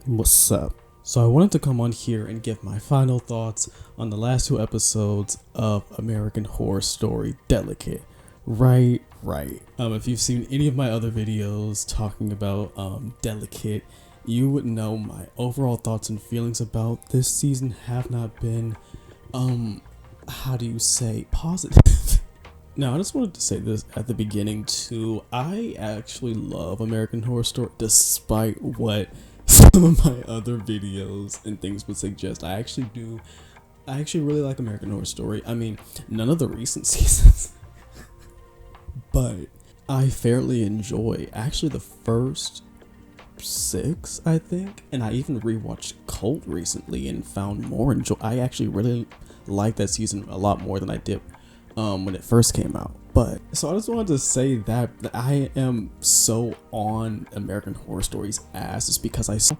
What's up? So I wanted to come on here and give my final thoughts on the last two episodes of American Horror Story Delicate. Right. If you've seen any of my other videos talking about Delicate, you would know my overall thoughts and feelings about this season have not been how do you say positive. Now, I just wanted to say this at the beginning too. I actually love American Horror Story despite what some of my other videos and things would suggest. I actually do. I actually really like American Horror Story. I mean, none of the recent seasons, but I fairly enjoy actually the first 6, I think. And I even rewatched Cult recently and found more enjoy. I actually really like that season a lot more than I did when it first came out. But so I just wanted to say that I am so on American Horror Story's ass is because I saw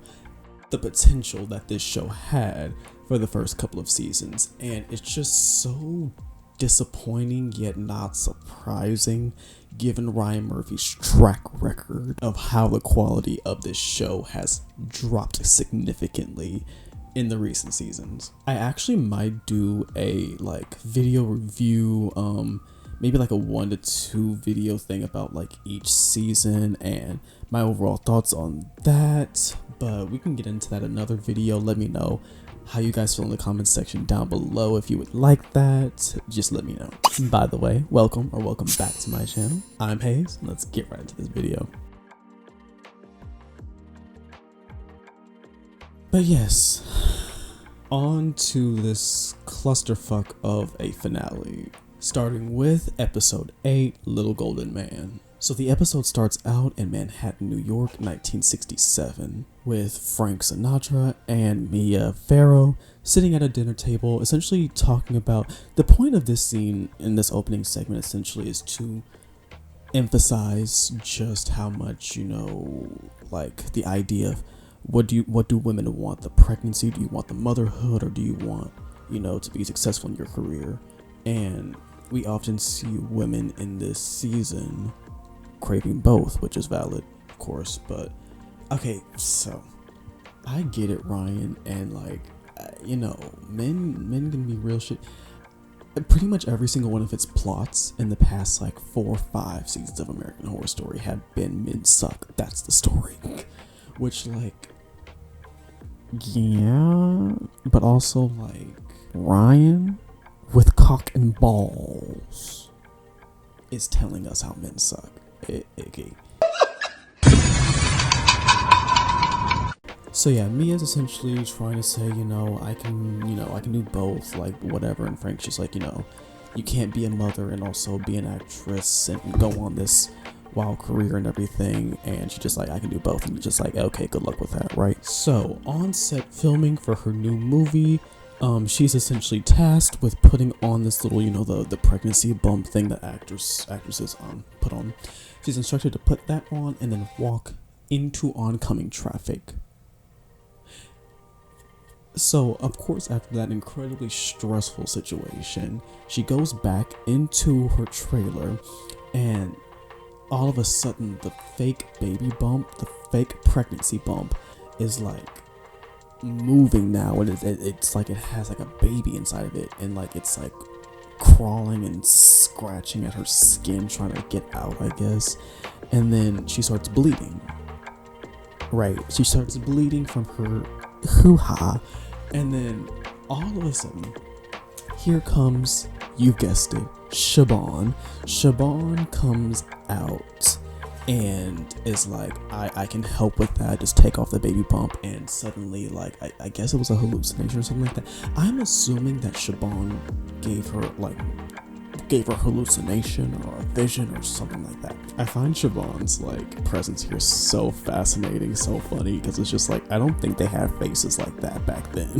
the potential that this show had for the first couple of seasons, and it's just so disappointing yet not surprising given Ryan Murphy's track record of how the quality of this show has dropped significantly in the recent seasons. I actually might do a video review, maybe like a 1 to 2 video thing about like each season and my overall thoughts on that, but we can get into that in another video. Let me know how you guys feel in the comments section down below. If you would like that, just let me know. By the way, welcome back to my channel. I'm Hayes. Let's get right into this video. But yes, on to this clusterfuck of a finale, starting with episode 8, Little Golden Man. So the episode starts out in Manhattan, New York, 1967, with Frank Sinatra and Mia Farrow sitting at a dinner table, essentially talking about the point of this scene in this opening segment essentially is to emphasize just how much, like the idea of what do women want? The pregnancy? Do you want the motherhood, or do you want, to be successful in your career? And we often see women in this season craving both, which is valid, of course. But okay, so I get it, Ryan, and men can be real shit. Pretty much every single one of its plots in the past 4 or 5 seasons of American Horror Story have been men suck. That's the story. Which yeah, but also Ryan with cock and balls is telling us how men suck. Okay. So yeah, Mia's essentially trying to say, I can do both, whatever. And Frank's just you can't be a mother and also be an actress and go on this wild career and everything. And she's just I can do both. And you're just okay, good luck with that, right? So on set filming for her new movie, she's essentially tasked with putting on this little, the pregnancy bump thing that actresses put on. She's instructed to put that on and then walk into oncoming traffic. So, of course, after that incredibly stressful situation, she goes back into her trailer, and all of a sudden, the fake baby bump, the fake pregnancy bump, is moving now, and it's it has a baby inside of it, and it's crawling and scratching at her skin, trying to get out, I guess. And then she starts bleeding. Right, she starts bleeding from her hoo-ha, and then all of a sudden, here comes, you guessed it, Siobhan. Siobhan comes out and is I can help with that, just take off the baby bump. And suddenly, I guess it was a hallucination or something like that. I'm assuming that Siobhan gave her hallucination or a vision or something like that. I find Siobhan's presence here so fascinating, so funny, because it's just I don't think they had faces like that back then.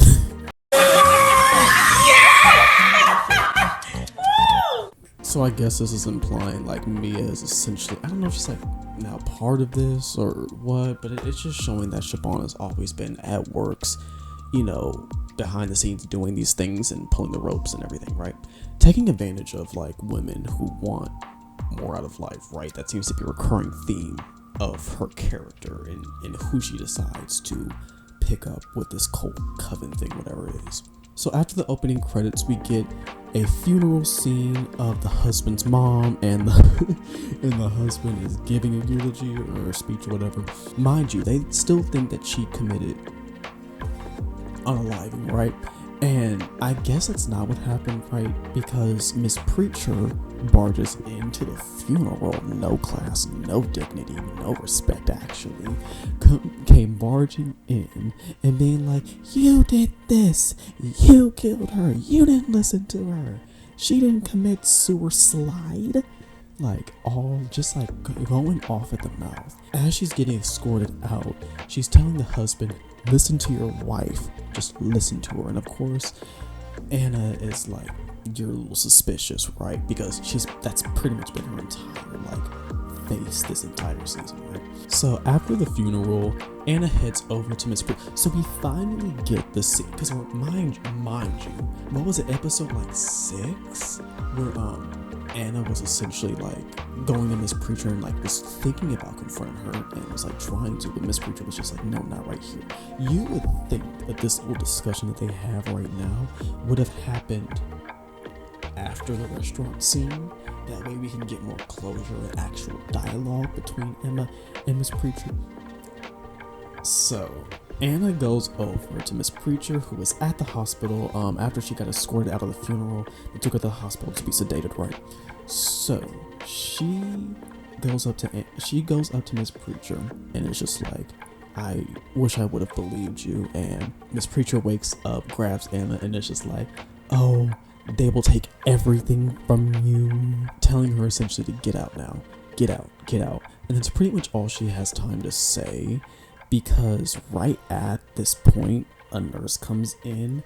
So I guess this is implying Mia is essentially, I don't know if she's now part of this or what, but it's just showing that Siobhan has always been at works, behind the scenes doing these things and pulling the ropes and everything, right? Taking advantage of women who want more out of life, right? That seems to be a recurring theme of her character and who she decides to pick up with this cult coven thing, whatever it is. So after the opening credits, we get a funeral scene of the husband's mom, and the husband is giving a eulogy or a speech or whatever. Mind you, they still think that she committed unaliving, right? And I guess that's not what happened, right? Because Miss Preacher barges into the funeral, no class, no dignity, no respect, actually. Came barging in and being like, you did this, you killed her, you didn't listen to her, she didn't commit suicide. Like, all just like going off at the mouth. As she's getting escorted out, she's telling the husband, listen to your wife, just listen to her. And of course, Anna is like, you're a little suspicious, right? Because that's pretty much been her entire like face this entire season, right? So after the funeral, Anna heads over to Miss Preacher. So we finally get the scene, because mind you, what was it, episode like 6, where Anna was essentially like going to Miss Preacher and like was thinking about confronting her and was like trying to, but Miss Preacher was just like, no, not right here. You would think that this little discussion that they have right now would have happened after the restaurant scene. That way we can get more closure and actual dialogue between Emma and Miss Preacher. So Anna goes over to Miss Preacher, who was at the hospital after she got escorted out of the funeral and took her to the hospital to be sedated, right? So she goes up to Miss Preacher and is just like, I wish I would have believed you. And Miss Preacher wakes up, grabs Anna, and is just like, oh, they will take everything from you, telling her essentially to get out now, get out. And that's pretty much all she has time to say, because right at this point, a nurse comes in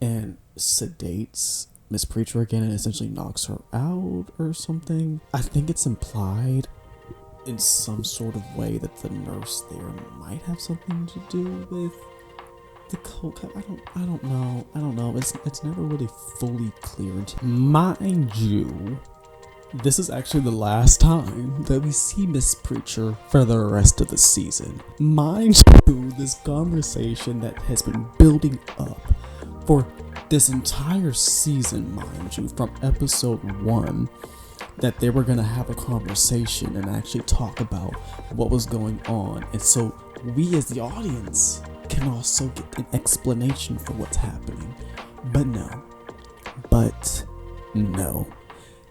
and sedates Miss Preacher again and essentially knocks her out or something. I think it's implied in some sort of way that the nurse there might have something to do with the cult. I don't know. It's never really fully clear. Mind you, this is actually the last time that we see Miss Preacher for the rest of the season. Mind you, this conversation that has been building up for this entire season, mind you, from episode 1, that they were going to have a conversation and actually talk about what was going on. And so we as the audience can also get an explanation for what's happening. But no.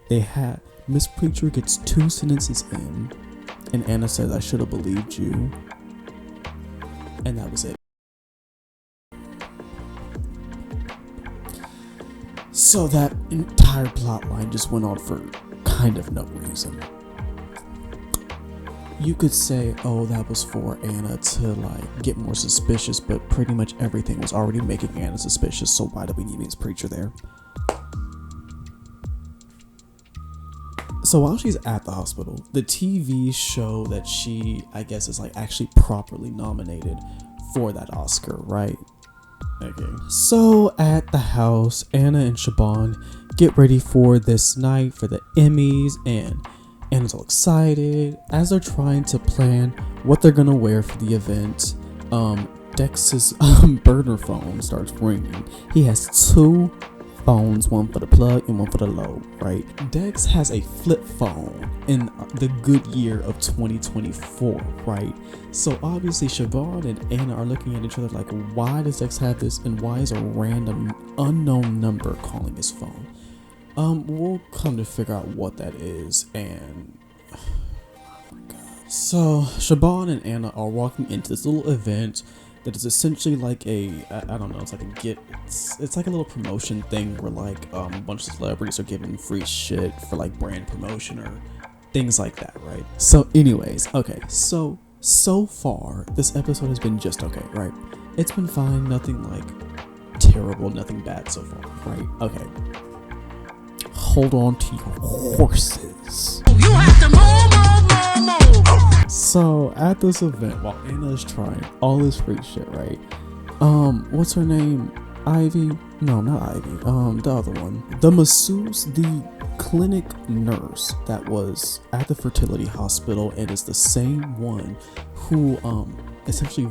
They had Miss Preacher gets 2 sentences in, and Anna says, I should have believed you. And that was it. So that entire plot line just went on for kind of no reason. You could say, oh, that was for Anna to like get more suspicious, but pretty much everything was already making Anna suspicious, so why do we need Miss Preacher there? So while she's at the hospital, the TV show that she, I guess, is like actually properly nominated for that Oscar, right? Okay. So at the house, Anna and Siobhan get ready for this night for the Emmys, and Anna's all excited as they're trying to plan what they're gonna wear for the event. Dex's burner phone starts ringing. He has 2 phones, one for the plug and one for the load, right? Dex has a flip phone in the good year of 2024, right? So obviously Siobhan and Anna are looking at each other like, why does Dex have this, and why is a random unknown number calling his phone? We'll come to figure out what that is, and oh my god. So Siobhan and Anna are walking into this little event that is essentially like I don't know, it's like it's like a little promotion thing where like a bunch of celebrities are giving free shit for like brand promotion or things like that, right? So anyways, okay, so far this episode has been just okay, right? It's been fine, nothing like terrible, nothing bad so far, right? Okay, hold on to your horses. You have to move. So at this event, while Anna is trying all this free shit, right? What's her name? Ivy? No, not Ivy. The other one. The masseuse, the clinic nurse that was at the fertility hospital, and is the same one who essentially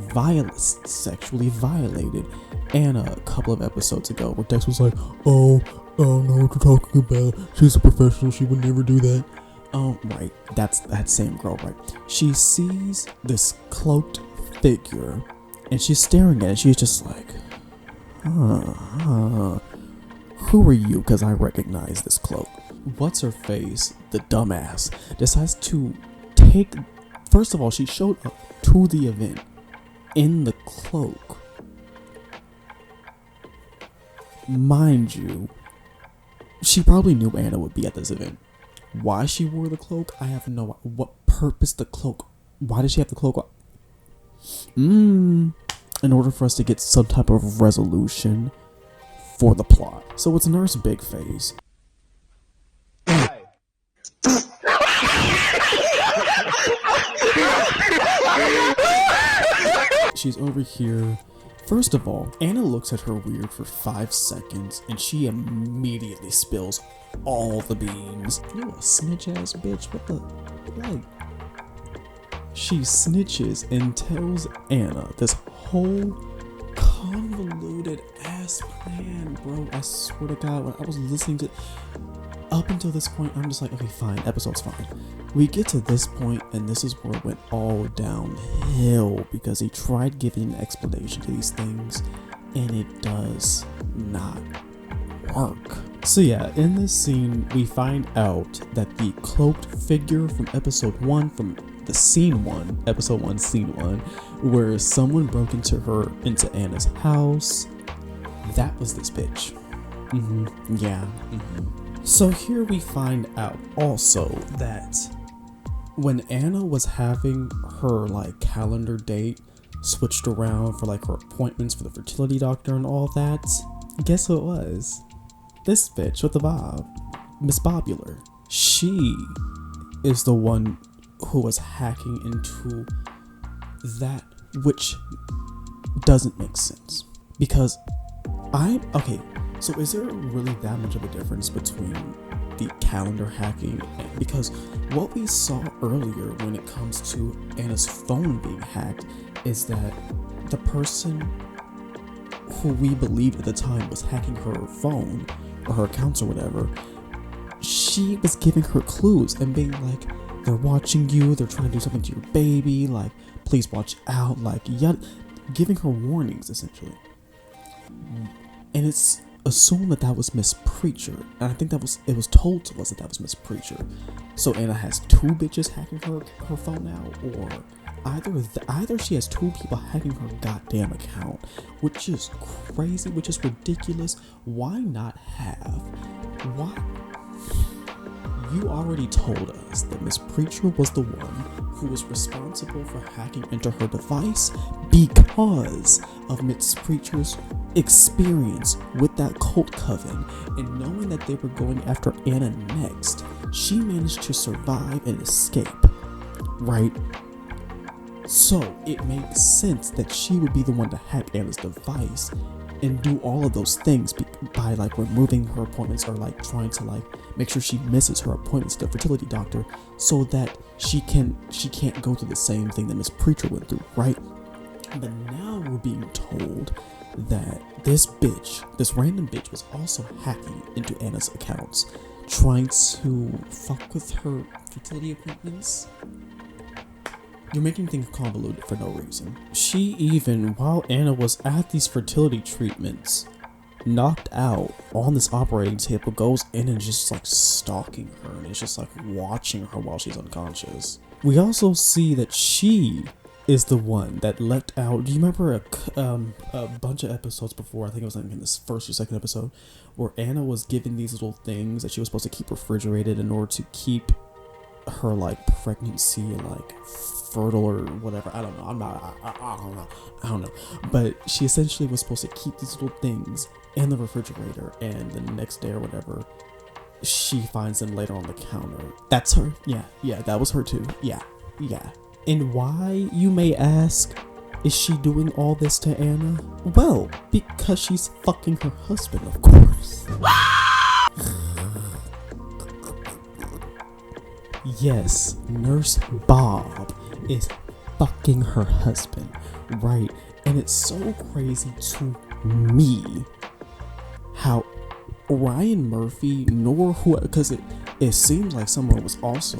sexually violated Anna a couple of episodes ago, where Dex was like, oh, I don't know what you're talking about. She's a professional. She would never do that. Right. That's that same girl, right? She sees this cloaked figure and she's staring at it. She's just like, who are you? Because I recognize this cloak. What's her face? The dumbass decides to take. First of all, she showed up to the event in the cloak. Mind you, she probably knew Anna would be at this event. Why she wore the cloak, I have no idea. What purpose the cloak? Why did she have the cloak? In order for us to get some type of resolution for the plot. So it's Nurse Big Face. She's over here. First of all, Anna looks at her weird for 5 seconds and she immediately spills all the beans. You a snitch ass bitch, what the, like. She snitches and tells Anna this whole convoluted ass plan, bro. I swear to God, when I was listening to, up until this point, I'm just like, okay, fine, episode's fine. We get to this point, and this is where it went all downhill, because he tried giving an explanation to these things, and it does not work. So yeah, in this scene, we find out that the cloaked figure from episode 1, from the scene 1, episode 1, scene 1, where someone broke into Anna's house, that was this bitch. So here we find out also that when Anna was having her like calendar date switched around for like her appointments for the fertility doctor and all that, guess who it was? This bitch with the bob, Miss Bobular. She is the one who was hacking into that, which doesn't make sense. Because so is there really that much of a difference between the calendar hacking? Because what we saw earlier when it comes to Anna's phone being hacked is that the person who we believed at the time was hacking her phone or her accounts or whatever, she was giving her clues and being like, they're watching you, they're trying to do something to your baby, like, please watch out, like, giving her warnings, essentially. And it's assumed that was Miss Preacher, and I think it was told to us that was Miss Preacher. So Anna has 2 bitches hacking her phone now, or either she has 2 people hacking her goddamn account, which is crazy, which is ridiculous. Why not have? Why? You already told us that Miss Preacher was the one who was responsible for hacking into her device because of Miss Preacher's experience with that cult coven, and knowing that they were going after Anna next, she managed to survive and escape, right? So it makes sense that she would be the one to hack Anna's device and do all of those things by like removing her appointments, or like trying to like make sure she misses her appointments to the fertility doctor, so that she can't go through the same thing that Miss Preacher went through, right? But now we're being told that this random bitch was also hacking into Anna's accounts, trying to fuck with her fertility appointments. You're making things convoluted for no reason. She even, while Anna was at these fertility treatments, knocked out on this operating table, goes in and just like stalking her, and it's just like watching her while she's unconscious. We also see that she is the one that left out. Do you remember a bunch of episodes before? I think it was like in this first or second episode, where Anna was given these little things that she was supposed to keep refrigerated in order to keep her like pregnancy like fertile or whatever. I don't know. I don't know. But she essentially was supposed to keep these little things in the refrigerator, and the next day or whatever, she finds them later on the counter. That's her. Yeah, that was her too. Yeah. And why, you may ask, is she doing all this to Anna? Well, because she's fucking her husband, of course. Yes, Nurse Bob is fucking her husband. right? And it's so crazy to me how Ryan Murphy nor who, because it seems like someone was also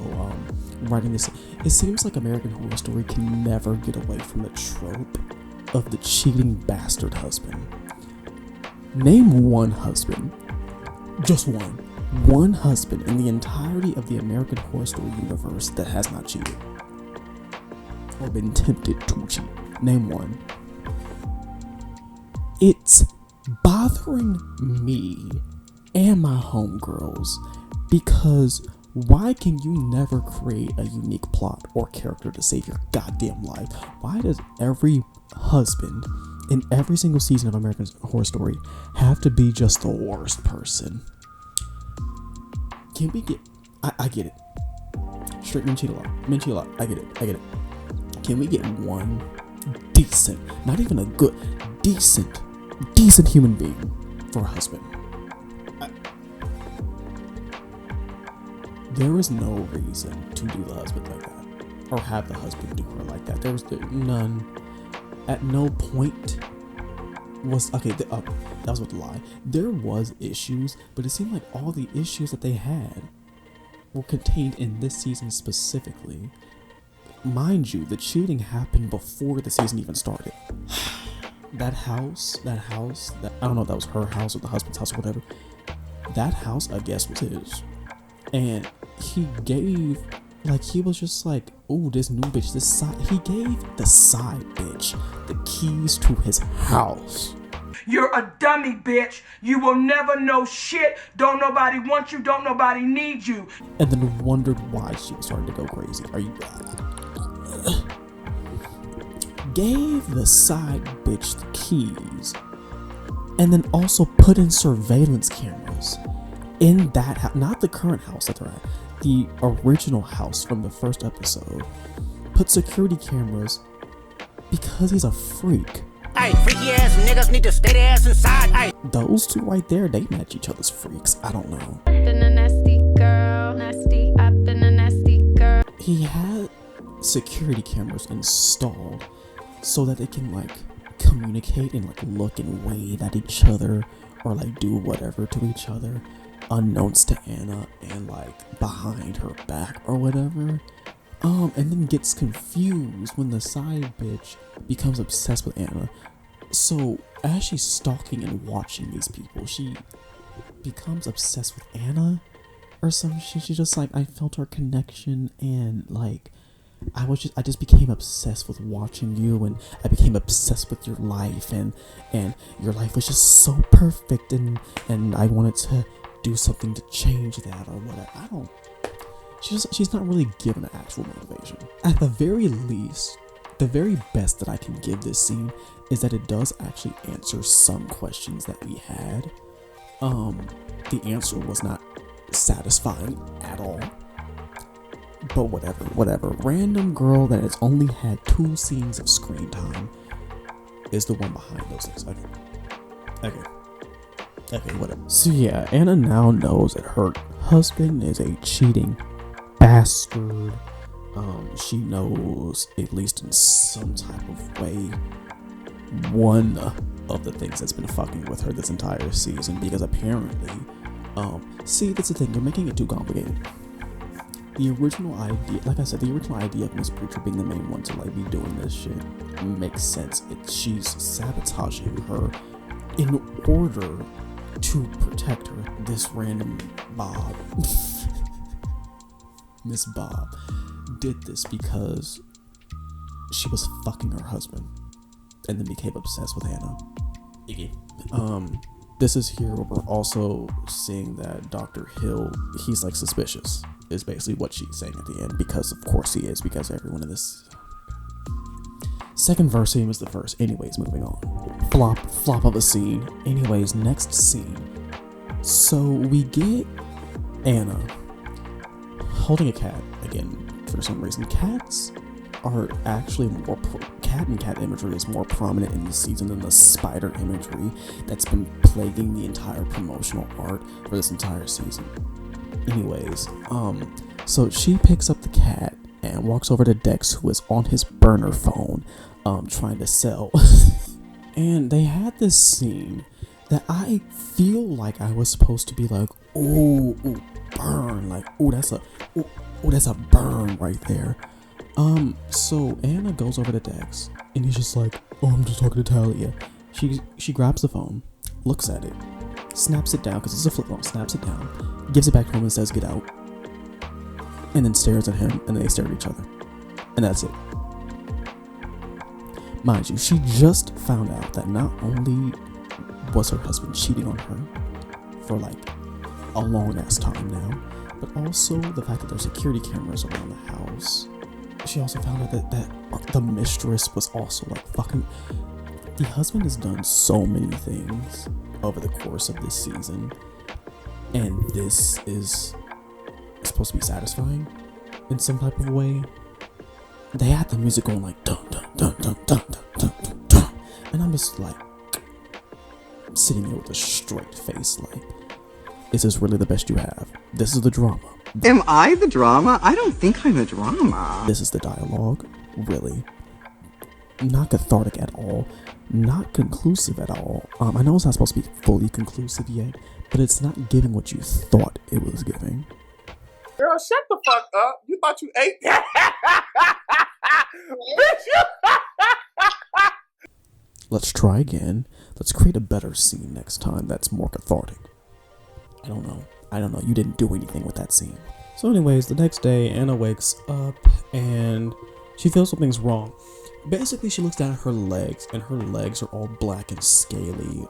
writing this. It seems like American Horror Story can never get away from the trope of the cheating bastard husband. Name one husband, just one husband in the entirety of the American Horror Story universe that has not cheated or been tempted to cheat. Name one. It's bothering me and my homegirls because why can you never create a unique plot or character to save your goddamn life? Why does every husband in every single season of American Horror Story have to be just the worst person? Can we get... I get it. Straight men cheat a lot. I get it. Can we get one decent, not even a good, decent human being for a husband? There is no reason to do the husband like that, or have the husband do her like that. There was none. At no point was that was with the lie. There was issues, but it seemed like all the issues that they had were contained in this season specifically. Mind you, the cheating happened before the season even started. That house, that I don't know if that was her house or the husband's house or whatever. That house, I guess, was his. And he gave, he was just like, oh, this new bitch, he gave the side bitch the keys to his house. You're a dummy, bitch. You will never know shit. Don't nobody want you. Don't nobody need you. And then wondered why she was starting to go crazy. Gave the side bitch the keys. And then also put in surveillance cameras in that house, not the current house that they're at, the original house from the first episode. Put security cameras because he's a freak. Ay, freaky ass niggas need to stay their ass inside. Ay. Those two right there, they match each other's freaks. I don't know. Been a nasty girl, nasty. I've been a nasty girl. He had security cameras installed so that they can communicate and look and wave at each other or do whatever to each other unknowns to Anna and behind her back or whatever. And then gets confused when the side bitch becomes obsessed with Anna. So as she's stalking and watching these people, she becomes obsessed with Anna or some shit. She's just I felt our connection and I just became obsessed with watching you, and I became obsessed with your life, and your life was just so perfect, and I wanted to do something to change that or whatever. She's not really given an actual motivation. At the very least, the very best that I can give this scene is that it does actually answer some questions that we had. The answer was not satisfying at all. But whatever. Random girl that has only had 2 scenes of screen time is the one behind those things. Okay, whatever. So yeah, Anna now knows that her husband is a cheating bastard. She knows, at least in some type of way, one of the things that's been fucking with her this entire season, because apparently, see, that's the thing, you're making it too complicated. The original idea, like I said, the original idea of Miss Preacher being the main one to be doing this shit makes sense. She's sabotaging her in order to protect her. This random Bob, Miss Bob, did this because she was fucking her husband and then became obsessed with Hannah. This is here where we're also seeing that Dr. Hill, he's suspicious, is basically what she's saying at the end, because of course he is, because everyone in this second verse scene was the first. Anyways, moving on. Flop of a scene. Anyways, next scene. So we get Anna holding a cat again for some reason. Cats are actually more cat and cat imagery is more prominent in this season than the spider imagery that's been plaguing the entire promotional art for this entire season. Anyways, so she picks up the cat and walks over to Dex, who is on his burner phone, trying to sell. And they had this scene that I feel like I was supposed to be like, ooh, burn, like, ooh, that's a burn right there. So Anna goes over to Dex, and he's just like, oh, I'm just talking to Talia. She grabs the phone, looks at it, snaps it down, because it's a flip phone, snaps it down, gives it back to him and says, get out. And then stares at him, and they stare at each other. And that's it. Mind you, she just found out that not only was her husband cheating on her for like a long ass time now, but also the fact that there's security cameras around the house. She also found out that the mistress was also like fucking. The husband has done so many things over the course of this season, and this is supposed to be satisfying in some type of way. They had the music going like dun dun dun dun dun dun dun dun, dun. And I'm just like sitting there with a straight face like, is this really the best you have? This is the drama. Am I the drama? I don't think I'm the drama. This is the dialogue. Really? Not cathartic at all. Not conclusive at all. I know it's not supposed to be fully conclusive yet, but it's not giving what you thought it was giving. Girl, shut the fuck up. You thought you ate that? Bitch, Let's try again. Let's create a better scene next time that's more cathartic. I don't know. You didn't do anything with that scene. So anyways, the next day, Anna wakes up and she feels something's wrong. Basically, she looks down at her legs, and her legs are all black and scaly.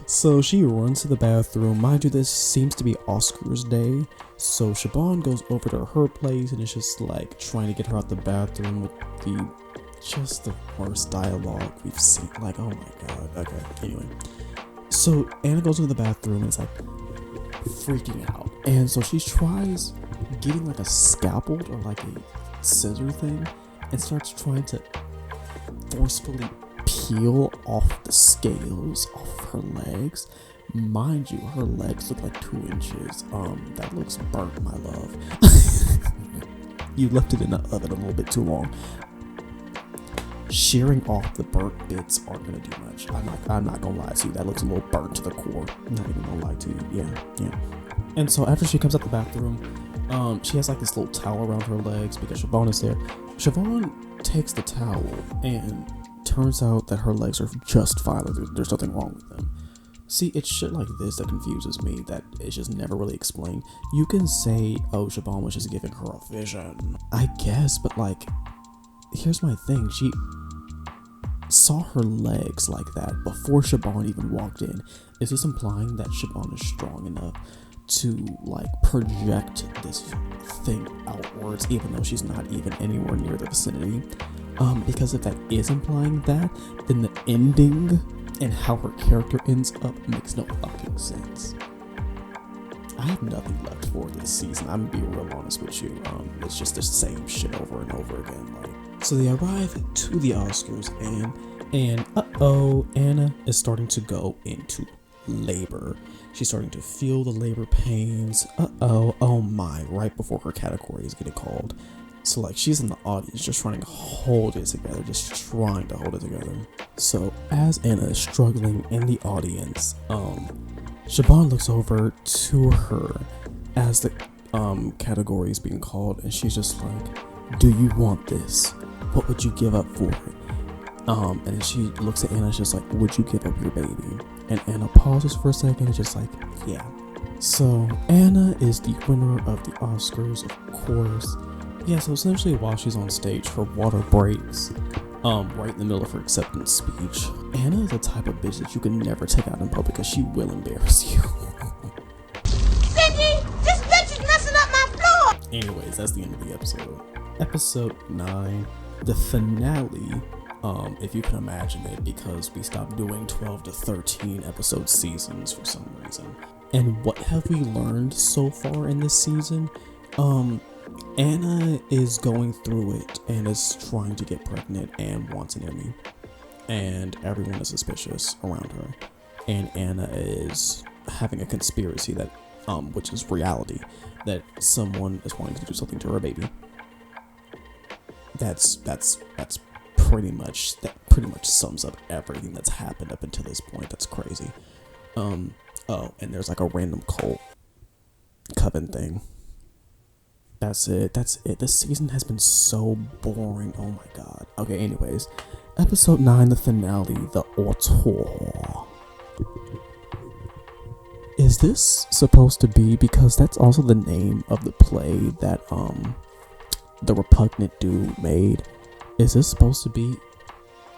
So she runs to the bathroom. Mind you, this seems to be Oscar's day. So Siobhan goes over to her place and is just like trying to get her out the bathroom with the worst dialogue we've seen. Like, oh my god. Okay, anyway. So Anna goes into the bathroom and is like freaking out. And so she tries getting like a scalpel or like a scissor thing and starts trying to forcefully peel off the scales off her legs. Mind you, her legs look like 2 inches. That looks burnt, my love. You left it in the oven a little bit too long. Shearing off the burnt bits aren't gonna do much. I'm not gonna lie to you. That looks a little burnt to the core. I'm not even gonna lie to you. Yeah. And so after she comes out the bathroom, she has like this little towel around her legs because Siobhan is there. Siobhan takes the towel and turns out that her legs are just fine. There's nothing wrong with them. See, it's shit like this that confuses me, that it's just never really explained. You can say, oh, Siobhan was just giving her a vision, I guess, but like, here's my thing. She saw her legs like that before Siobhan even walked in. Is this implying that Siobhan is strong enough to like project this thing outwards even though she's not even anywhere near the vicinity? Because if that is implying that, then the ending and how her character ends up makes no fucking sense. I have nothing left for this season. I'm gonna be real honest with you. It's just the same shit over and over again. Like, so they arrive to the Oscars and Anna is starting to go into labor. She's starting to feel the labor pains. Oh my, right before her category is getting called. So like she's in the audience just trying to hold it together, So as Anna is struggling in the audience, Siobhan looks over to her as the category is being called, and she's just like, do you want this? What would you give up for it? And then she looks at Anna, just like, would you give up your baby? And Anna pauses for a second and just like, yeah. So Anna is the winner of the Oscars, of course. Yeah, so essentially while she's on stage, her water breaks right in the middle of her acceptance speech. Anna is the type of bitch that you can never take out in public because she will embarrass you. Cindy, this bitch is messing up my floor. Anyways, that's the end of the episode. Episode 9, the finale, if you can imagine it, because we stopped doing 12 to 13 episode seasons for some reason. And what have we learned so far in this season? Anna is going through it and is trying to get pregnant and wants an Emmy. And everyone is suspicious around her. And Anna is having a conspiracy that, which is reality, that someone is wanting to do something to her baby. that's pretty much sums up everything that's happened up until this point. That's crazy. Oh, and there's like a random cult coven thing. That's it. This season has been so boring. Oh my god. Okay, anyways. Episode 9, the finale, the auteur. Is this supposed to be, because that's also the name of the play that the repugnant dude made. Is this supposed to be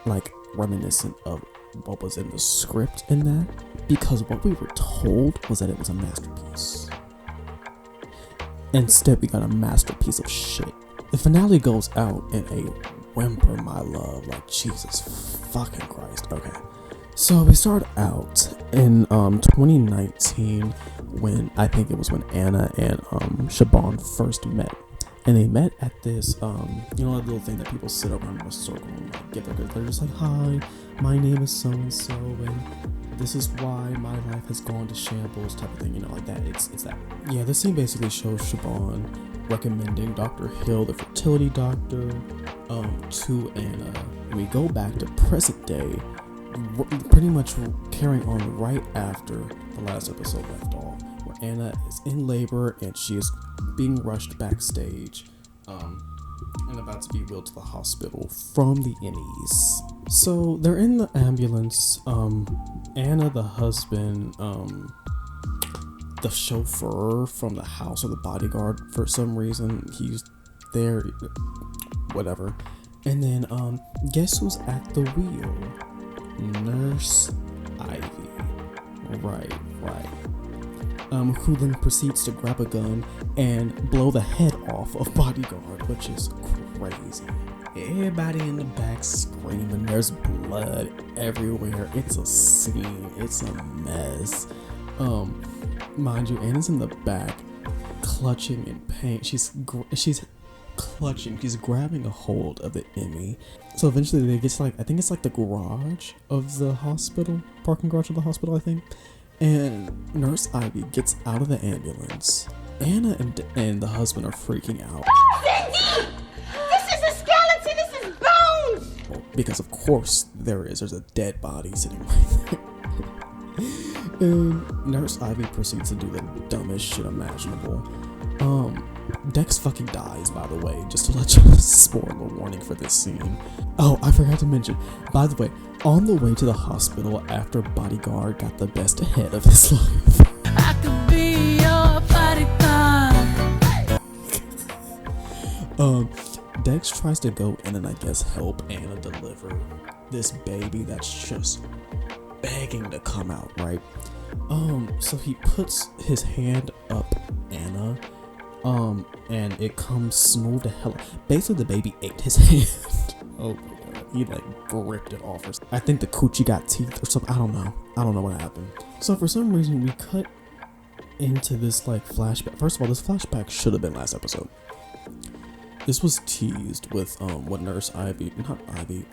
like reminiscent of what was in the script in that? Because what we were told was that it was a masterpiece. Instead, we got a masterpiece of shit. The finale goes out in a whimper, my love. Like, Jesus fucking Christ. Okay. So we start out in 2019 when I think it was when Anna and Siobhan first met. And they met at this, that little thing that people sit around in a circle and like, get their good. They're just like, hi, my name is so-and-so, and this is why my life has gone to shambles, type of thing, like that. It's that. Yeah, this scene basically shows Siobhan recommending Dr. Hill, the fertility doctor, to Anna. And we go back to present day, pretty much carrying on right after the last episode left off, where Anna is in labor and she is being rushed backstage and about to be wheeled to the hospital from the Innies. So they're in the ambulance. Anna, the husband, the chauffeur from the house, or the bodyguard, for some reason he's there, whatever. And then guess who's at the wheel? Nurse Ivy. Right. Who then proceeds to grab a gun and blow the head off of bodyguard, which is crazy. Everybody in the back screaming. There's blood everywhere. It's a scene. It's a mess. Mind you, Anna's in the back, clutching in pain. She's clutching. She's grabbing a hold of the Emmy. So eventually they get to I think it's the garage of the hospital, parking garage of the hospital, I think. And Nurse Ivy gets out of the ambulance. Anna and the husband are freaking out. Cindy! This is a skeleton! This is bones! Well, because of course there's a dead body sitting right there. And Nurse Ivy proceeds to do the dumbest shit imaginable. Dex fucking dies, by the way, just to let you know, spoiler warning for this scene. Oh, I forgot to mention, by the way, on the way to the hospital after bodyguard got the best ahead of his life. I could be your bodyguard. Dex tries to go in and I guess help Anna deliver this baby that's just begging to come out, right? So he puts his hand up Anna, and it comes smooth to hell. Basically, the baby ate his hand. Oh my god, he ripped it off. I think the coochie got teeth or something. I don't know what happened. So for some reason, we cut into this flashback. First of all, this flashback should have been last episode. This was teased with what Nurse Ivy, not Ivy.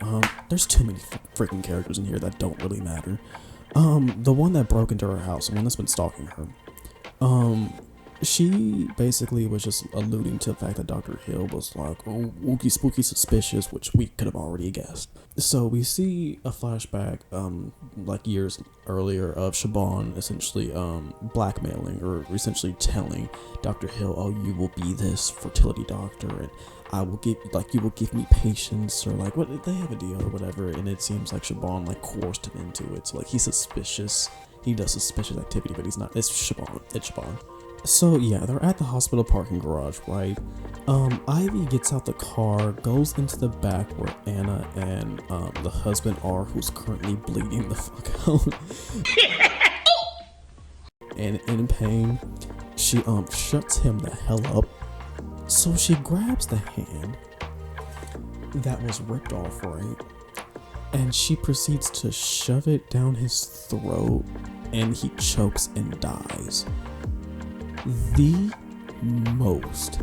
There's too many freaking characters in here that don't really matter. The one that broke into her house, the one that's been stalking her. She basically was just alluding to the fact that Dr. Hill was wookie spooky suspicious, which we could have already guessed. So we see a flashback, years earlier, of Siobhan essentially blackmailing, or essentially telling Dr. Hill, oh, you will be this fertility doctor, and I will give, you will give me patience, or what, they have a deal or whatever. And it seems like Siobhan coerced him into it. So he's suspicious. He does suspicious activity, but he's not. It's Siobhan. So yeah, they're at the hospital parking garage, right? Ivy gets out the car, goes into the back where Anna and the husband are, who's currently bleeding the fuck out. And in pain, she shuts him the hell up. So she grabs the hand that was ripped off, right? And she proceeds to shove it down his throat, and he chokes and dies. The most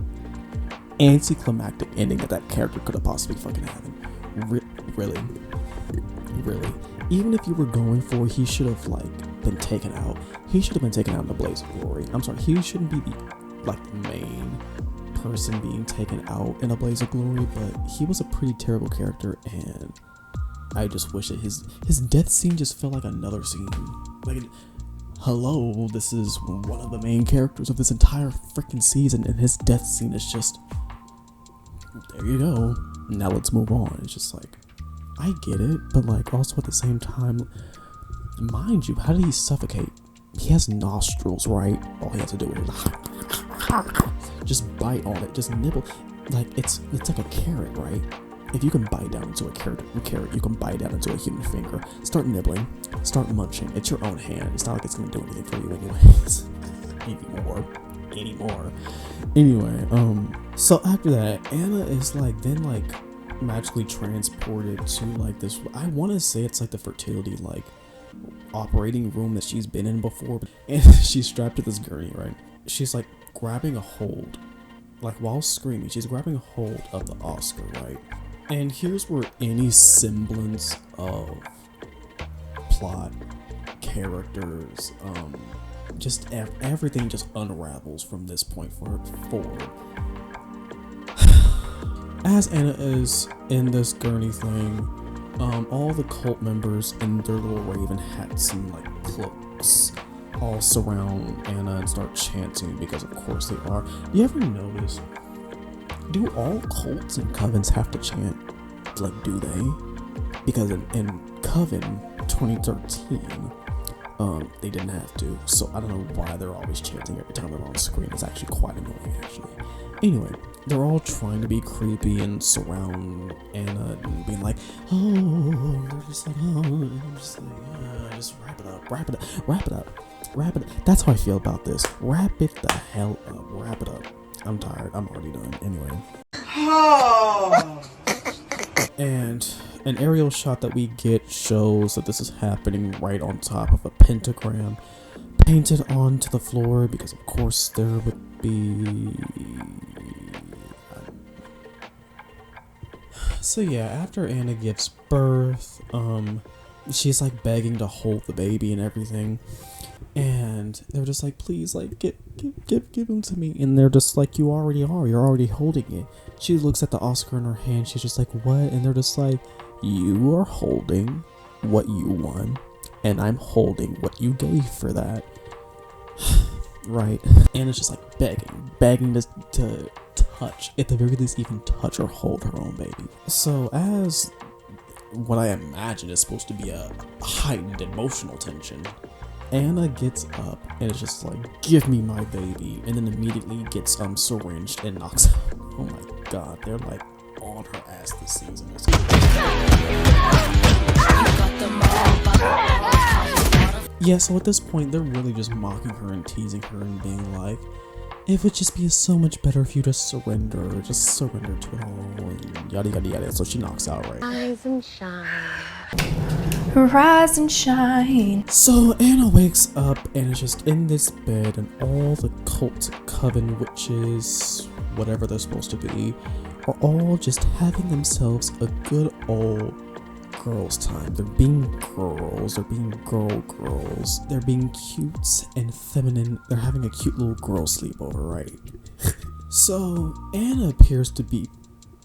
anticlimactic ending that character could have possibly fucking had. Really. Even if you were going for, he should have been taken out. He should have been taken out in a blaze of glory. I'm sorry, he shouldn't be the main person being taken out in a blaze of glory, but he was a pretty terrible character, and I just wish that his death scene just felt like another scene. Like, hello, this is one of the main characters of this entire freaking season, and his death scene is just, there you go, now let's move on. It's just like, I get it, but like also at the same time, mind you, how did he suffocate? He has nostrils, right? All he has to do is just bite on it, just nibble. Like it's like a carrot, right? If you can bite down into a carrot, you can bite down into a human finger. Start nibbling, start munching. It's your own hand. It's not like it's gonna do anything for you anyways. anymore. Anyway, so after that, Anna is like then like magically transported to like this, I want to say it's like the fertility like operating room that she's been in before, and she's strapped to this gurney, right? She's like grabbing a hold, like while screaming, she's grabbing a hold of the Oscar, right? And here's where any semblance of plot, characters, just everything just unravels from this point forward. As Anna is in this gurney thing, all the cult members in their little raven hats and like cloaks all surround Anna and start chanting, because of course they are. You ever notice, do all cults and covens have to chant? Like, do they? Because in Coven 2013, they didn't have to, so I don't know why they're always chanting every time they're on screen. It's actually quite annoying, actually. Anyway, they're all trying to be creepy and surround Anna and being like, oh, they're just like, oh, and I'm just like, just wrap it up. That's how I feel about this. Wrap it the hell up. Wrap it up. I'm tired. I'm already done. Anyway. And an aerial shot that we get shows that this is happening right on top of a pentagram painted onto the floor, because of course there would be... So yeah, after Anna gives birth, she's like begging to hold the baby and everything, and they're just like, please, like, give him to me, and they're just like, you already are, you're already holding it. She looks at the Oscar in her hand, she's just like, what? And they're just like, you are holding what you won, and I'm holding what you gave for that. Right? And it's just like begging to touch, at the very least even touch or hold her own baby. So as what I imagine is supposed to be a heightened emotional tension, Anna gets up and is just like, give me my baby, and then immediately gets syringed and knocks out. Oh my god, they're like on her ass this season. Yeah, so at this point they're really just mocking her and teasing her and being like, it would just be so much better if you just surrender to it all, and yada yada yada. So she knocks out, right? Rise and shine. Rise and shine. So Anna wakes up and is just in this bed, and all the cult coven witches, whatever they're supposed to be, are all just having themselves a good old girls' time. They're being girls, they're being girls, they're being cute and feminine, they're having a cute little girl sleepover, right? So Anna appears to be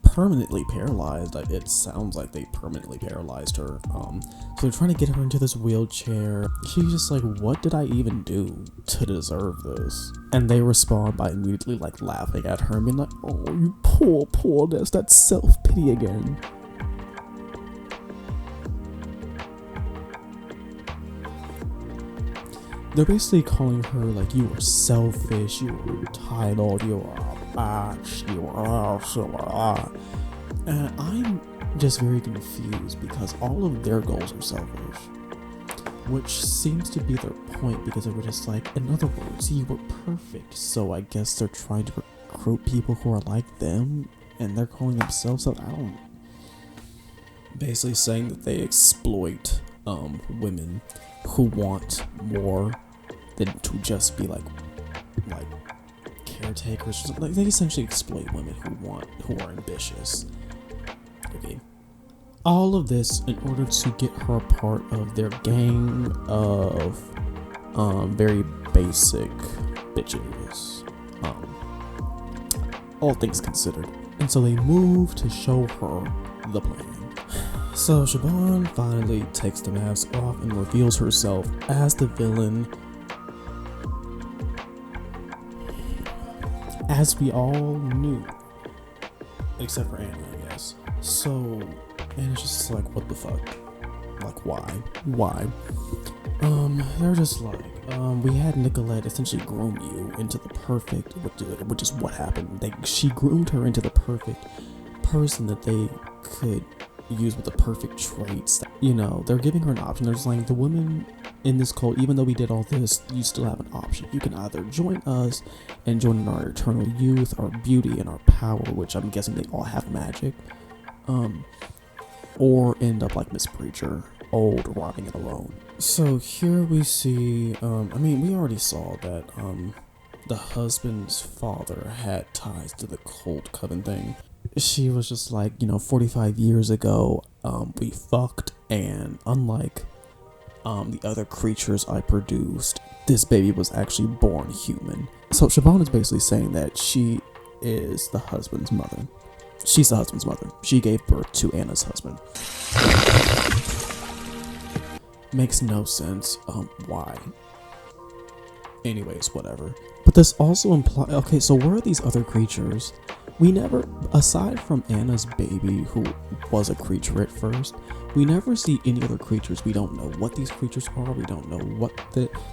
permanently paralyzed. Like, it sounds like they permanently paralyzed her. So they're trying to get her into this wheelchair. She's just like, what did I even do to deserve this? And they respond by immediately like laughing at her and being like, oh, you poor, that's self-pity again. They're basically calling her like, you are selfish, you are entitled, you are a bitch, you are and I'm just very confused, because all of their goals are selfish, which seems to be their point, because they were just like, in other words, you were perfect, so I guess they're trying to recruit people who are like them, and they're calling themselves out. I don't, basically saying that they exploit women who want more than to just be like caretakers. Like, they essentially exploit women who are ambitious. Okay. All of this in order to get her a part of their gang of very basic bitches. all things considered. And so they move to show her the plan. So Siobhan finally takes the mask off and reveals herself as the villain, as we all knew, except for Anna, I guess. So Anna's just like, what the fuck? Like, why? They're just like, we had Nicolette essentially groom you into the perfect, which is what happened. She groomed her into the perfect person that they could use with the perfect traits. You know, they're giving her an option. They're just like, the women in this cult, even though we did all this, you still have an option. You can either join us and join in our eternal youth, our beauty, and our power, which I'm guessing they all have magic, or end up like Miss Preacher, old, rotting and alone. So here we see, we already saw that the husband's father had ties to the cult coven thing. She was just like, 45 years ago, we fucked, and unlike the other creatures I produced, this baby was actually born human. So Siobhan is basically saying that she is the husband's mother. She's the husband's mother. She gave birth to Anna's husband. Makes no sense. Why? Anyways, whatever. But this also implies, okay, so where are these other creatures? We never, aside from Anna's baby, who was a creature at first, we never see any other creatures. We don't know what these creatures are. We don't know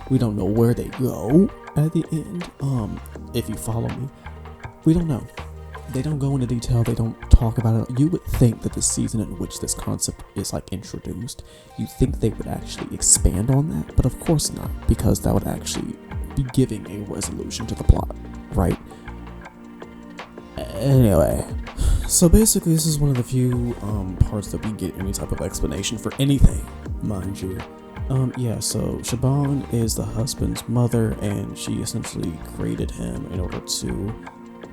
we don't know where they go at the end. If you follow me, we don't know. They don't go into detail. They don't talk about it. You would think that the season in which this concept is like introduced, you think they would actually expand on that, but of course not, because that would actually be giving a resolution to the plot, right? Anyway, so basically this is one of the few parts that we get any type of explanation for anything, mind you. So Siobhan is the husband's mother, and she essentially created him in order to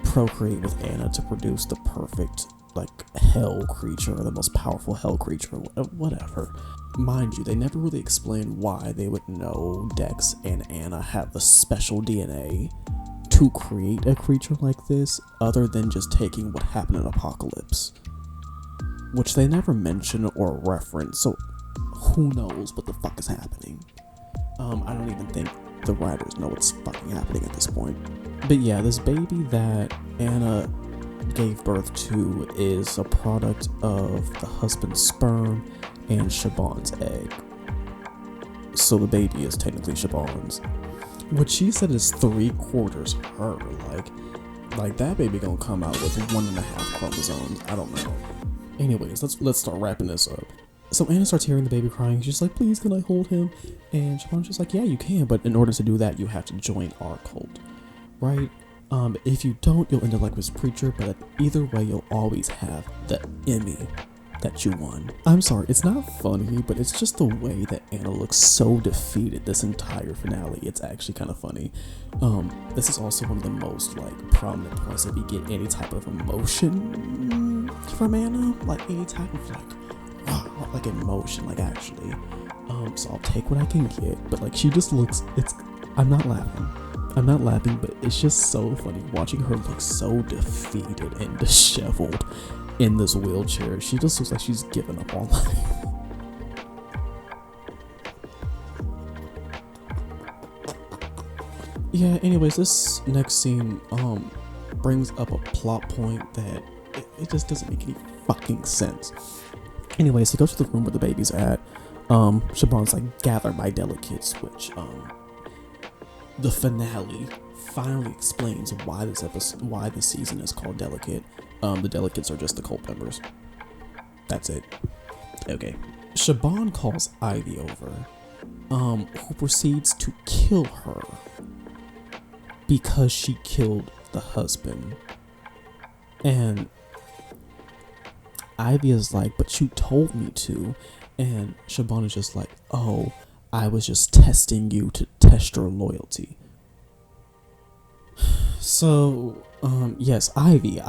procreate with Anna to produce the perfect, like, hell creature, or the most powerful hell creature, whatever. Mind you, they never really explain why they would know Dex and Anna have the special DNA to create a creature like this, other than just taking what happened in Apocalypse, which they never mention or reference, so who knows what the fuck is happening. I don't even think the writers know what's fucking happening at this point. But yeah, this baby that Anna gave birth to is a product of the husband's sperm and Siobhan's egg. So the baby is technically Siobhan's. What she said is 3/4 her. Like that baby gonna come out with 1.5 chromosomes. I don't know. Anyways, let's start wrapping this up. So Anna starts hearing the baby crying. She's like, please, can I hold him? And Siobhan's just like, yeah, you can, but in order to do that, you have to join our cult, right? If you don't, you'll end up like this preacher, but either way, you'll always have the Emmy that you won. I'm sorry, it's not funny, but it's just the way that Anna looks so defeated this entire finale. It's actually kind of funny. This is also one of the most like prominent points that we get any type of emotion from Anna, like any type of like emotion, like actually. So I'll take what I can get, but like she just looks, I'm not laughing, but it's just so funny watching her look so defeated and disheveled in this wheelchair. She just looks like she's given up on life. Yeah, anyways, this next scene brings up a plot point that it just doesn't make any fucking sense. Anyways, he goes to the room where the baby's at. Siobhan's like, gather my delegates, which the finale finally explains why this season is called Delicate. The delegates are just the cult members. That's it. Okay. Siobhan calls Ivy over, who proceeds to kill her because she killed the husband. And Ivy is like, but you told me to. And Siobhan is just like, oh, I was just testing you to test your loyalty. So, yes, Ivy,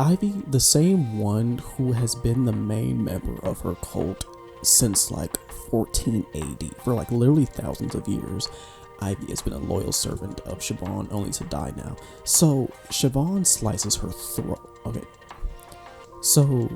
the same one who has been the main member of her cult since like 1480, for like literally thousands of years. Ivy has been a loyal servant of Siobhan only to die now. So Siobhan slices her throat. Okay. So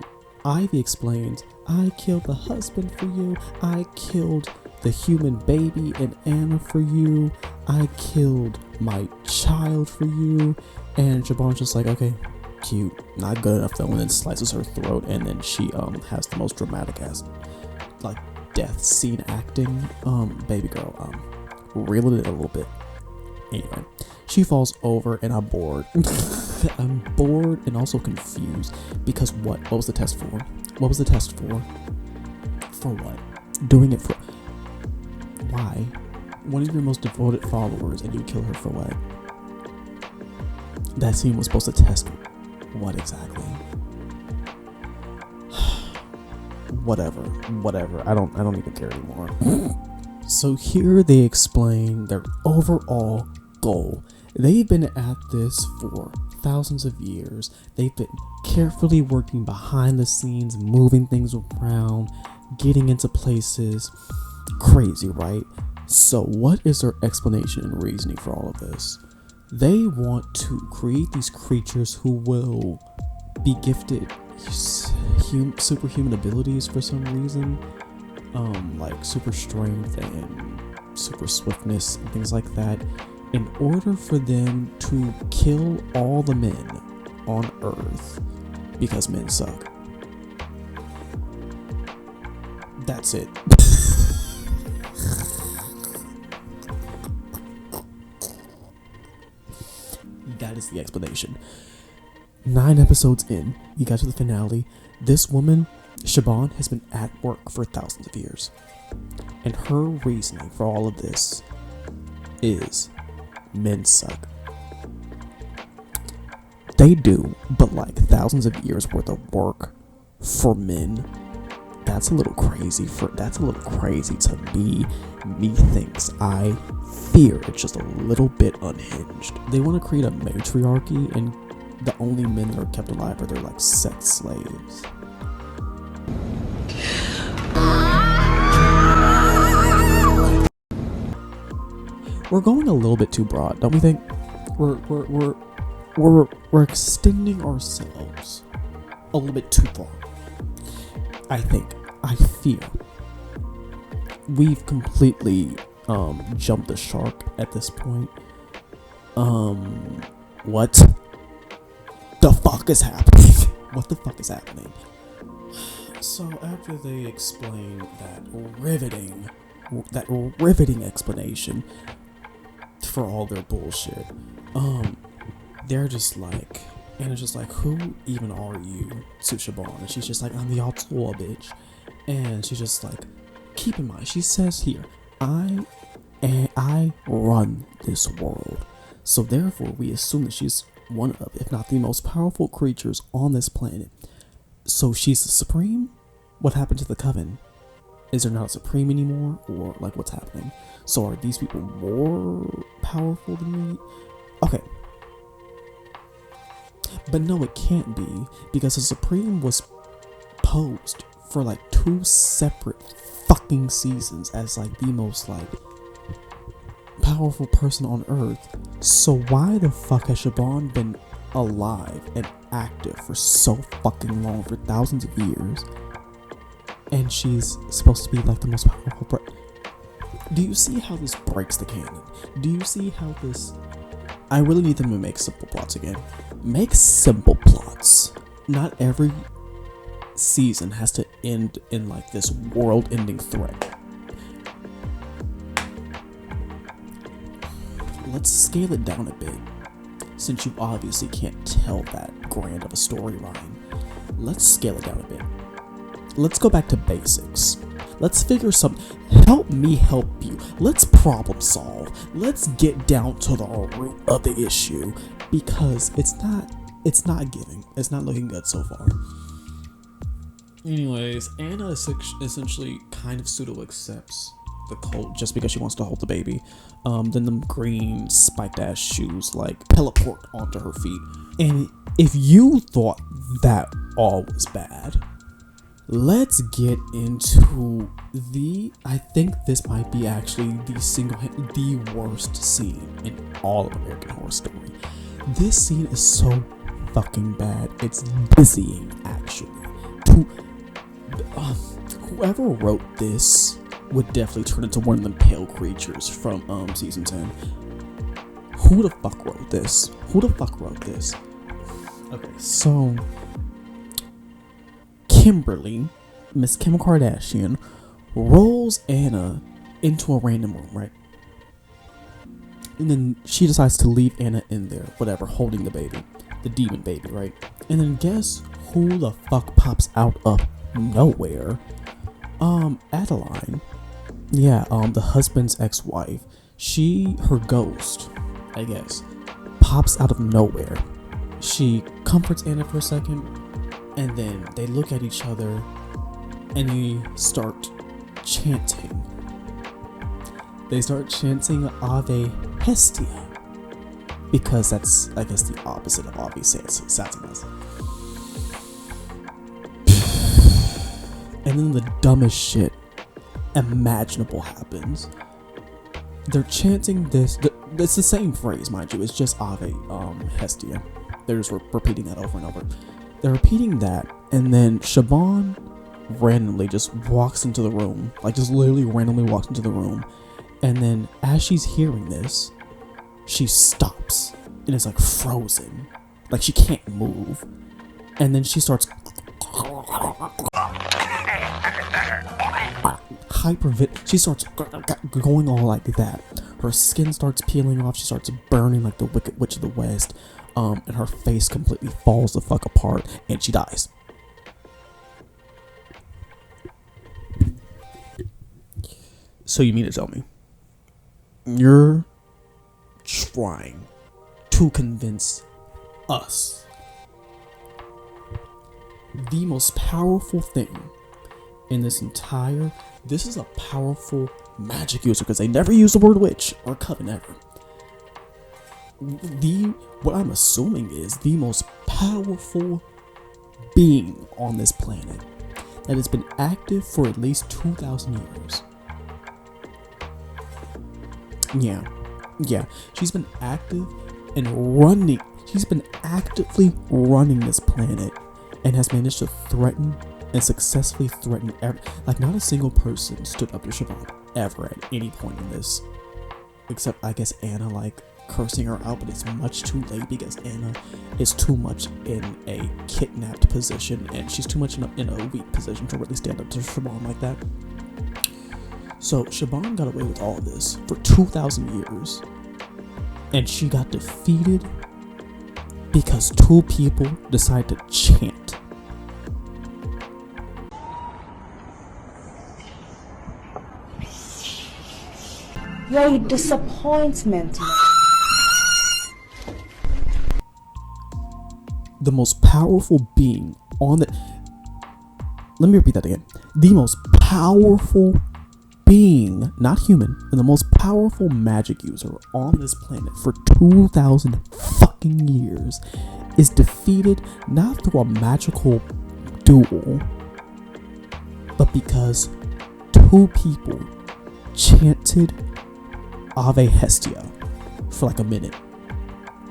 Ivy explains, I killed the husband for you. I killed the human baby in Anna for you. I killed my child for you. And Siobhan's just like, okay, cute, not good enough though, and then slices her throat, and then she has the most dramatic ass like death scene acting. Baby girl, reel it in a little bit. Anyway, she falls over and I'm bored. I'm bored and also confused because what was the test for? What was the test for? For what? Doing it for why? One of your most devoted followers and you kill her for what? That scene was supposed to test what exactly? Whatever. I don't even care anymore. So here they explain their overall goal. They've been at this for thousands of years. They've been carefully working behind the scenes, moving things around, getting into places. Crazy, right? So what is their explanation and reasoning for all of this? They want to create these creatures who will be gifted superhuman abilities for some reason, like super strength and super swiftness and things like that, in order for them to kill all the men on Earth because men suck. That's it. That is the explanation. 9 episodes in, you got to the finale. This woman, Siobhan, has been at work for thousands of years. And her reasoning for all of this is men suck. They do, but like thousands of years worth of work for men. That's a little crazy to me. Methinks I fear it's just a little bit unhinged. They want to create a matriarchy, and the only men that are kept alive are their like sex slaves. We're going a little bit too broad, don't we think? We're extending ourselves a little bit too far. I feel we've completely jumped the shark at this point. What the fuck is happening? What the fuck is happening? So after they explain that riveting explanation for all their bullshit, they're just like, Anna's just like, who even are you, to Siobhan? And she's just like, I'm the Altoa bitch. And she's just like, keep in mind, she says here, I run this world. So therefore, we assume that she's one of, if not the most powerful creatures on this planet. So she's the supreme? What happened to the coven? Is there not a supreme anymore? Or like, what's happening? So are these people more powerful than me? Okay. But no, it can't be, because the supreme was posed for like 2 separate fucking seasons as like the most like powerful person on Earth. So why the fuck has Siobhan been alive and active for so fucking long, for thousands of years, and she's supposed to be like the most powerful do you see how this breaks the canon? Do you see how this... I really need them to make simple plots again. Make simple plots. Not every season has to end in like this world-ending threat. Let's scale it down a bit, since you obviously can't tell that grand of a storyline. Let's scale it down a bit. Let's go back to basics. Let's figure something. Help me help you. Let's problem solve. Let's get down to the root of the issue, because it's not giving. It's not looking good so far. Anyways, Anna essentially kind of pseudo accepts the cult just because she wants to hold the baby. Then the green spiked ass shoes like teleport onto her feet. And if you thought that all was bad, let's get into I think this might be actually the worst scene in all of American Horror Story. This scene is so fucking bad. It's dizzying, actually. Whoever wrote this would definitely turn into one of them pale creatures from season 10. Who the fuck wrote this? Okay, so Kimberly, Miss Kim Kardashian, rolls Anna into a random room, right? And then she decides to leave Anna in there, whatever, holding the baby, the demon baby, right? And then guess who the fuck pops out of nowhere? Adeline. Yeah, the husband's ex-wife. Her ghost, I guess, pops out of nowhere. She comforts Anna for a second, and then they look at each other, and they start chanting. They start chanting Ave Hestia, because that's, I guess, the opposite of Ave Satanas. And then the dumbest shit imaginable happens. They're chanting this. It's the same phrase, mind you. It's just Ave Hestia. They're just repeating that over and over. They're repeating that, and then Siobhan randomly just walks into the room. Like, just literally randomly walks into the room. And then as she's hearing this, she stops. And it's like frozen. Like, she can't move. And then she starts she starts going all like that. Her skin starts peeling off. She starts burning like the Wicked Witch of the West. And her face completely falls the fuck apart, and she dies. So you mean to tell me you're trying to convince us the most powerful thing in this is a powerful magic user, because they never use the word witch or coven ever. What I'm assuming is the most powerful being on this planet that has been active for at least 2,000 years. Yeah. She's been active and running. She's been actively running this planet and has managed to threaten and successfully threaten like, not a single person stood up to Siobhan ever at any point in this, except I guess Anna, like, cursing her out, but it's much too late because Anna is too much in a kidnapped position, and she's too much in a weak position to really stand up to Siobhan like that. So Siobhan got away with all of this for 2,000 years, and she got defeated because two people decided to chant. You're a disappointment. The most powerful being on the... Let me repeat that again. The most powerful being, not human, and the most powerful magic user on this planet for 2,000 fucking years is defeated not through a magical duel, but because two people chanted Ave Hestia for like a minute,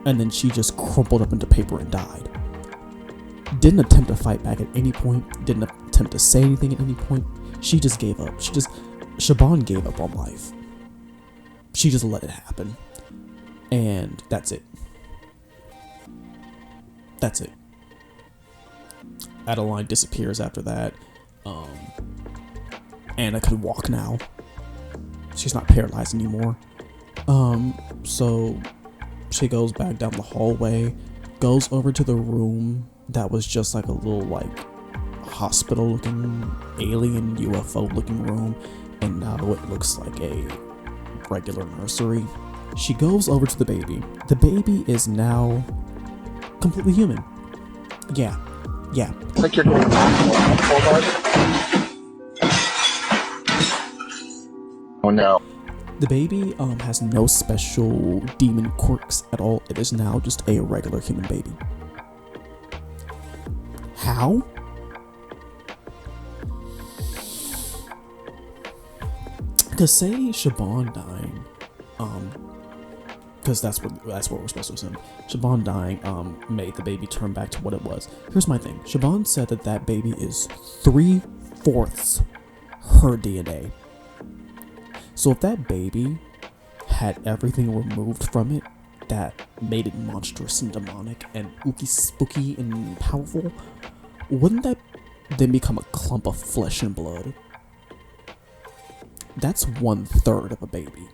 and then she just crumpled up into paper and died. Didn't attempt to fight back at any point, didn't attempt to say anything at any point. She just gave up. Siobhan gave up on life. She just let it happen. And that's it. Adeline disappears after that. Anna could walk now. She's not paralyzed anymore. So she goes back down the hallway, goes over to the room that was just like a little, like, hospital looking, alien UFO looking room, and now it looks like a regular nursery. She goes over to the baby. The baby is now completely human. Yeah. Like you're going back. Oh no. The baby has no special demon quirks at all. It is now just a regular human baby. How? Because say Siobhan dying, because that's what we're supposed to assume. Siobhan dying made the baby turn back to what it was. Here's my thing. Siobhan said that baby is 3/4 her DNA. So if that baby had everything removed from it that made it monstrous and demonic and ooky spooky and powerful, wouldn't that then become a clump of flesh and blood? That's 1/3 of a baby.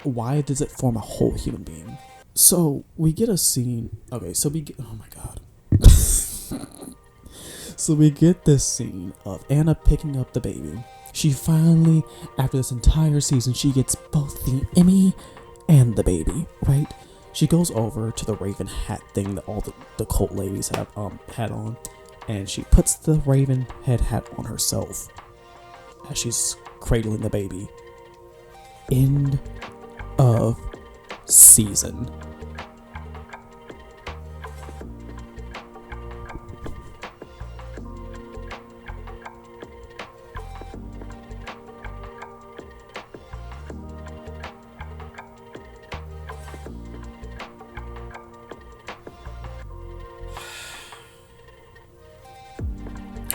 Why does it form a whole human being? So we get a scene. Okay, so we get. Oh my god. So we get this scene of Anna picking up the baby. She finally, after this entire season, she gets both the Emmy and the baby, right? She goes over to the raven hat thing that all the cult ladies have had on, and she puts the raven head hat on herself as she's cradling the baby. End of season.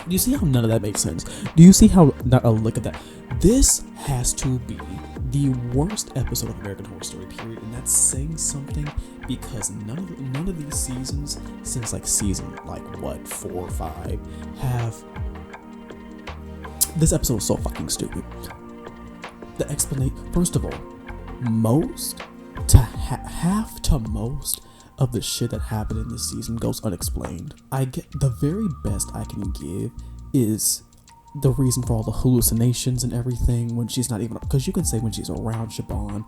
Do you see how none of that makes sense? Do you see how, not a look at that? This has to be the worst episode of American Horror Story, period. And that's saying something because none of these seasons, since like season, 4 or 5, have... This episode was so fucking stupid. The explanation, first of all, most to half to most of the shit that happened in this season goes unexplained. I get the very best I can give is the reason for all the hallucinations and everything when she's not even, because you can say when she's around Siobhan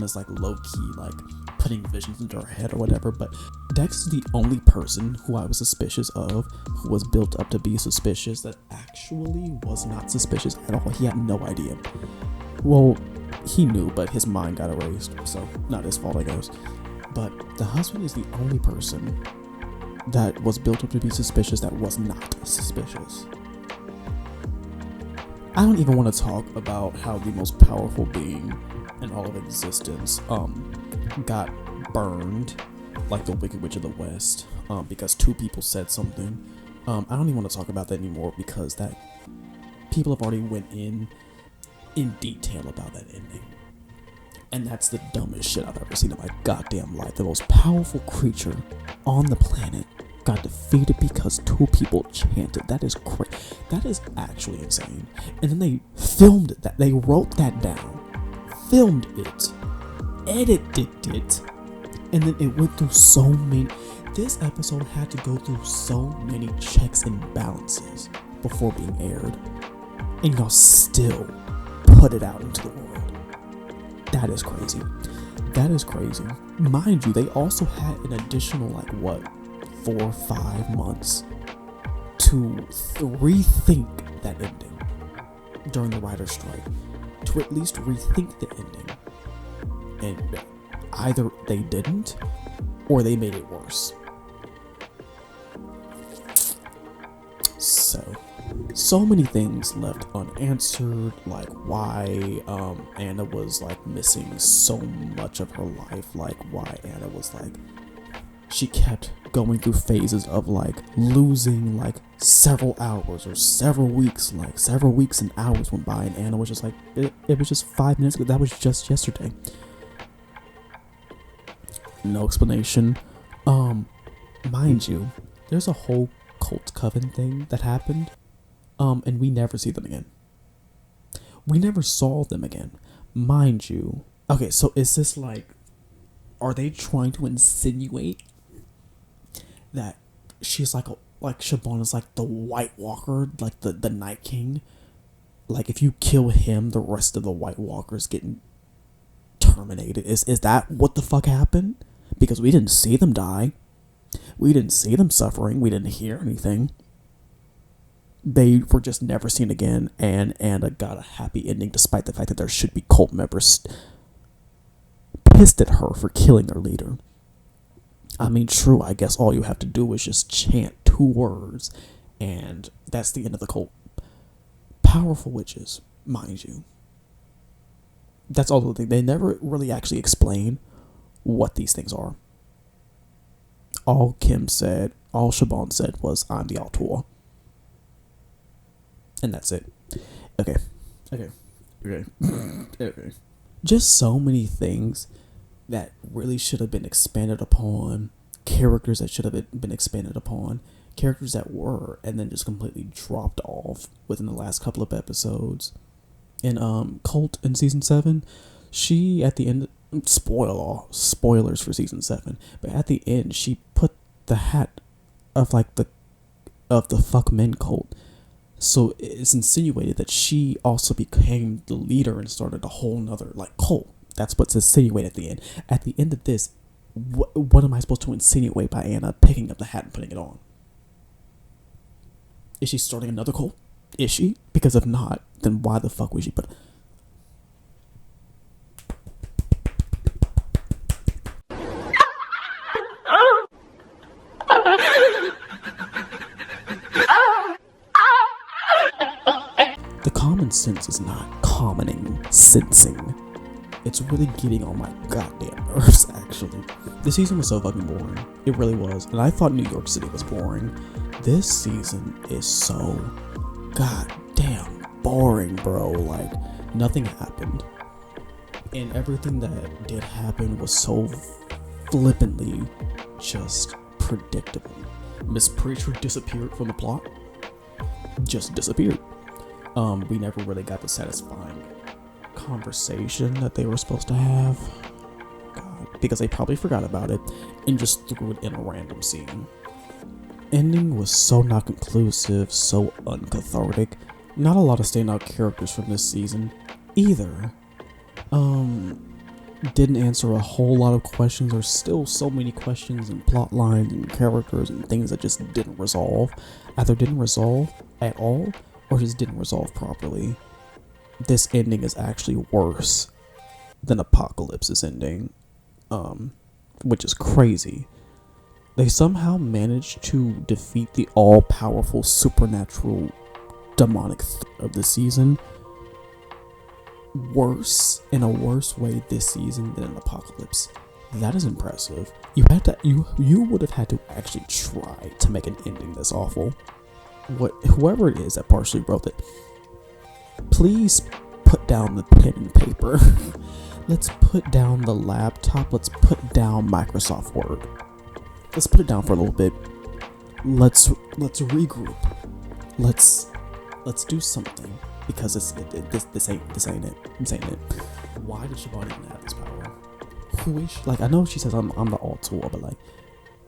is like low-key like putting visions into her head or whatever, but Dex is the only person who I was suspicious of, who was built up to be suspicious, that actually was not suspicious at all. He had no idea. Well, he knew, but his mind got erased, so not his fault, I guess. But the husband is the only person that was built up to be suspicious that was not suspicious. I don't even want to talk about how the most powerful being in all of existence got burned like the Wicked Witch of the West because 2 people said something. I don't even want to talk about that anymore because that people have already went in detail about that ending. And that's the dumbest shit I've ever seen in my goddamn life. The most powerful creature on the planet got defeated because 2 people chanted. That is crazy. That is actually insane. And then they filmed that. They wrote that down, filmed it, edited it, and then it went through so many. This episode had to go through so many checks and balances before being aired, and y'all still put it out into the world. That is crazy. That is crazy. Mind you, they also had an additional 4 or 5 months to rethink that ending during the writer's strike, to at least rethink the ending, and either they didn't or they made it worse. So many things left unanswered, like why Anna was missing so much of her life, like why Anna was she kept going through phases of losing several hours or several weeks, several weeks and hours went by, and Anna was just it was just 5 minutes ago, that was just yesterday. No explanation. Mind you, there's a whole cult coven thing that happened, and we never see them again. We never saw them again, mind you. Okay, so is this are they trying to insinuate that she's Siobhan is the White Walker, the Night King? If you kill him, the rest of the White Walkers getting terminated. Is that what the fuck happened? Because we didn't see them die. We didn't see them suffering. We didn't hear anything. They were just never seen again, and Anna got a happy ending despite the fact that there should be cult members pissed at her for killing their leader. I mean, true, I guess all you have to do is just chant 2 words, and that's the end of the cult. Powerful witches. mind you. That's all the thing. They never really actually explain what these things are. All Siobhan said was, I'm the auteur. And that's it. Okay. Just so many things that really should have been expanded upon. Characters that should have been expanded upon. Characters that were, and then just completely dropped off within the last couple of episodes. In Colt in season 7, she at the end, spoilers for season 7, but at the end she put the hat of the fuck men cult. So it's insinuated that she also became the leader and started a whole nother cult. That's what's insinuated at the end. At the end of this, what am I supposed to insinuate by Anna picking up the hat and putting it on? Is she starting another cult? Is she? Because if not, then why the fuck would she put... The common sense is not sensing. It's really getting on my goddamn nerves, actually. This season was so fucking boring. It really was. And I thought New York City was boring. This season is so goddamn boring, bro. Nothing happened. And everything that did happen was so flippantly just predictable. Miss Preacher disappeared from the plot. Just disappeared. We never really got the satisfying conversation that they were supposed to have. God, because they probably forgot about it and just threw it in a random scene. Ending was so not conclusive, so uncathartic. Not a lot of standout characters from this season either. Didn't answer a whole lot of questions. There's still so many questions and plot lines and characters and things that just didn't resolve. Either didn't resolve at all or just didn't resolve properly. This ending is actually worse than Apocalypse's ending, which is crazy. They somehow managed to defeat the all-powerful supernatural demonic of the season in a worse way this season than in Apocalypse. That is impressive. You would have had to actually try to make an ending this awful. Whoever it is that partially wrote it, please put down the pen and paper. Let's put down the laptop. Let's put down Microsoft Word. Let's put it down for a little bit. Let's regroup. Let's do something, because this ain't it. Why did Siobhan even have this power? Who is she? I know she says I'm the auteur, but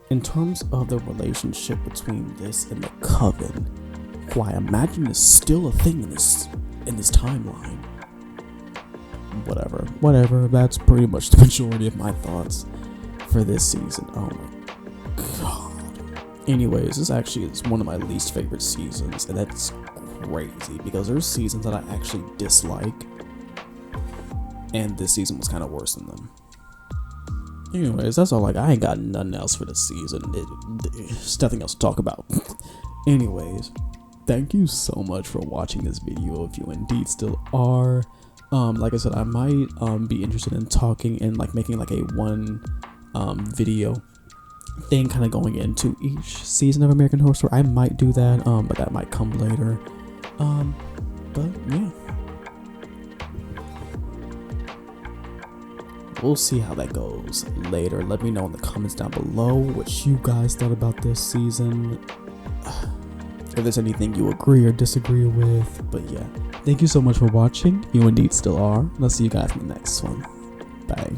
in terms of the relationship between this and the Coven, who I imagine is still a thing in this timeline. Whatever. That's pretty much the majority of my thoughts for this season. Oh my god. Anyways, this actually is one of my least favorite seasons, and that's crazy because there's seasons that I actually dislike, and this season was kind of worse than them. Anyways, that's all. I ain't got nothing else for this season. There's nothing else to talk about. Anyways, thank you so much for watching this video, if you indeed still are. Like I said, I might be interested in talking and making a one video thing, kind of going into each season of American Horror Story. I might do that, but that might come later. But yeah, we'll see how that goes later. Let me know in the comments down below what you guys thought about this season, if there's anything you agree or disagree with. But yeah, thank you so much for watching. You indeed still are. And I'll see you guys in the next one. Bye.